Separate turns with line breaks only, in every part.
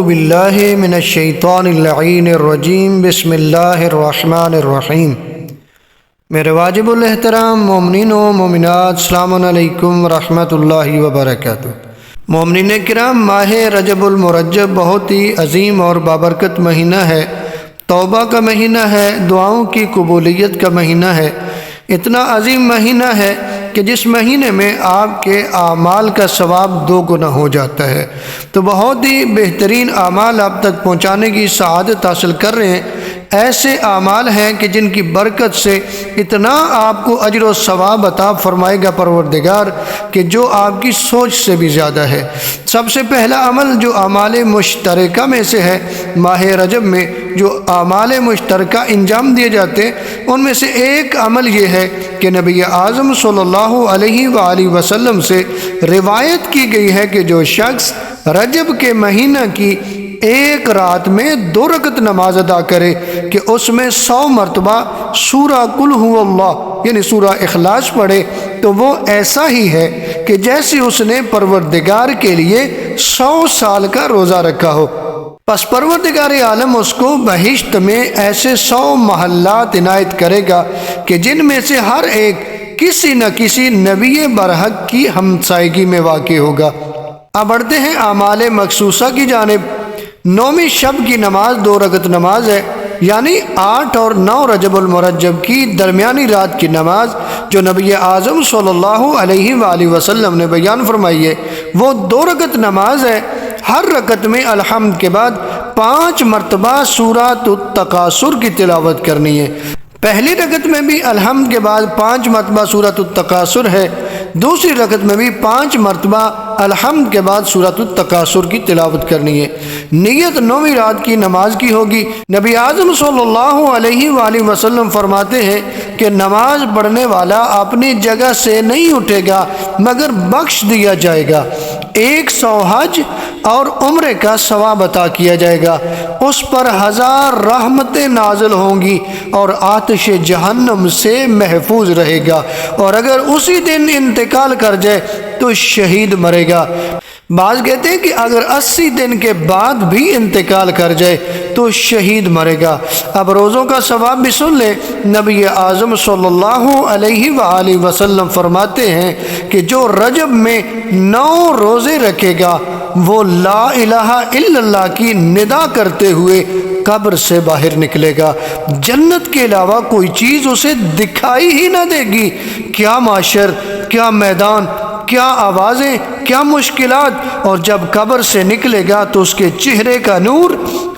باللہ من الشیطان اللعین الرجیم بسم اللہ الرحمن الرحیم۔ میرے واجب الاحترام مومنین و مومنات، السلام علیکم ورحمۃ اللہ وبرکاتہ۔ مومنین کرام، ماہ رجب المرجب بہت ہی عظیم اور بابرکت مہینہ ہے، توبہ کا مہینہ ہے، دعاؤں کی قبولیت کا مہینہ ہے۔ اتنا عظیم مہینہ ہے کہ جس مہینے میں آپ کے اعمال کا ثواب 2 گنا ہو جاتا ہے۔ تو بہت ہی بہترین اعمال آپ تک پہنچانے کی سعادت حاصل کر رہے ہیں۔ ایسے اعمال ہیں کہ جن کی برکت سے اتنا آپ کو اجر و ثواب عطا فرمائے گا پروردگار کہ جو آپ کی سوچ سے بھی زیادہ ہے۔ سب سے پہلا عمل جو اعمال مشترکہ میں سے ہے، ماہ رجب میں جو اعمال مشترکہ انجام دیے جاتے ہیں ان میں سے ایک عمل یہ ہے کہ نبی اعظم صلی اللہ علیہ وآلہ وسلم سے روایت کی گئی ہے کہ جو شخص رجب کے مہینہ کی ایک رات میں 2 رکعت نماز ادا کرے کہ اس میں 100 مرتبہ سورہ قل هو اللہ یعنی سورہ اخلاص پڑھے تو وہ ایسا ہی ہے کہ جیسے اس نے پروردگار کے لیے 100 سال کا روزہ رکھا ہو۔ پس پروردگار عالم اس کو بہشت میں ایسے 100 محلات عنایت کرے گا کہ جن میں سے ہر ایک کسی نہ کسی نبی برحق کی ہمسائیگی میں واقع ہوگا۔ اب بڑھتے ہیں اعمال مخصوصہ کی جانب۔ 9ویں شب کی نماز 2 رکعت نماز ہے، یعنی 8 اور 9 رجب المرجب کی درمیانی رات کی نماز جو نبی اعظم صلی اللہ علیہ وآلہ وسلم نے بیان فرمائی ہے وہ 2 رکعت نماز ہے۔ ہر رکعت میں الحمد کے بعد 5 مرتبہ سورۃ التکاثر کی تلاوت کرنی ہے۔ پہلی رکعت میں بھی الحمد کے بعد 5 مرتبہ سورۃ التکاثر ہے، دوسری رکعت میں بھی 5 مرتبہ الحمد کے بعد سورۃ التکاثر کی تلاوت کرنی ہے۔ نیت 9ویں رات کی نماز کی ہوگی۔ نبی اعظم صلی اللہ علیہ وآلہ وسلم فرماتے ہیں کہ نماز پڑھنے والا اپنی جگہ سے نہیں اٹھے گا مگر بخش دیا جائے گا، 100 حج اور عمرے کا ثواب عطا کیا جائے گا، اس پر 1000 رحمتیں نازل ہوں گی اور آتش جہنم سے محفوظ رہے گا، اور اگر اسی دن انتقال کر جائے تو شہید مرے گا۔ بعض کہتے ہیں کہ اگر 80 دن کے بعد بھی انتقال کر جائے تو شہید مرے گا۔ اب روزوں کا ثواب بھی سن لیں۔ نبی اعظم صلی اللہ علیہ وآلہ وسلم فرماتے ہیں کہ جو رجب میں 9 روزے رکھے گا وہ لا الہ الا اللہ کی ندا کرتے ہوئے قبر سے باہر نکلے گا، جنت کے علاوہ کوئی چیز اسے دکھائی ہی نہ دے گی۔ کیا معاشر، کیا میدان، کیا آوازیں، کیا مشکلات، اور جب قبر سے نکلے گا تو اس کے چہرے کا نور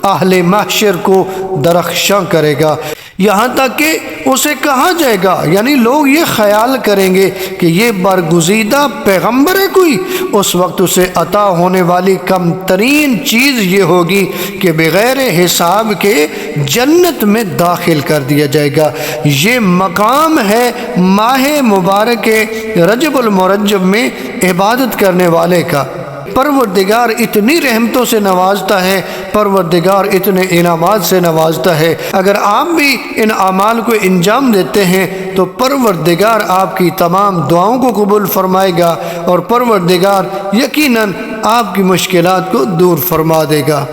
اہل محشر کو درخشاں کرے گا، یہاں تک کہ اسے کہا جائے گا، یعنی لوگ یہ خیال کریں گے کہ یہ برگزیدہ پیغمبر ہے کوئی، اس وقت اسے عطا ہونے والی کم ترین چیز یہ ہوگی کہ بغیر حساب کے جنت میں داخل کر دیا جائے گا۔ یہ مقام ہے ماہ مبارک رجب المرجب میں عبادت کرنے والے کا۔ پروردگار اتنی رحمتوں سے نوازتا ہے، پروردگار اتنے انعامات سے نوازتا ہے۔ اگر آپ بھی ان اعمال کو انجام دیتے ہیں تو پروردگار آپ کی تمام دعاؤں کو قبول فرمائے گا اور پروردگار یقیناً آپ کی مشکلات کو دور فرما دے گا۔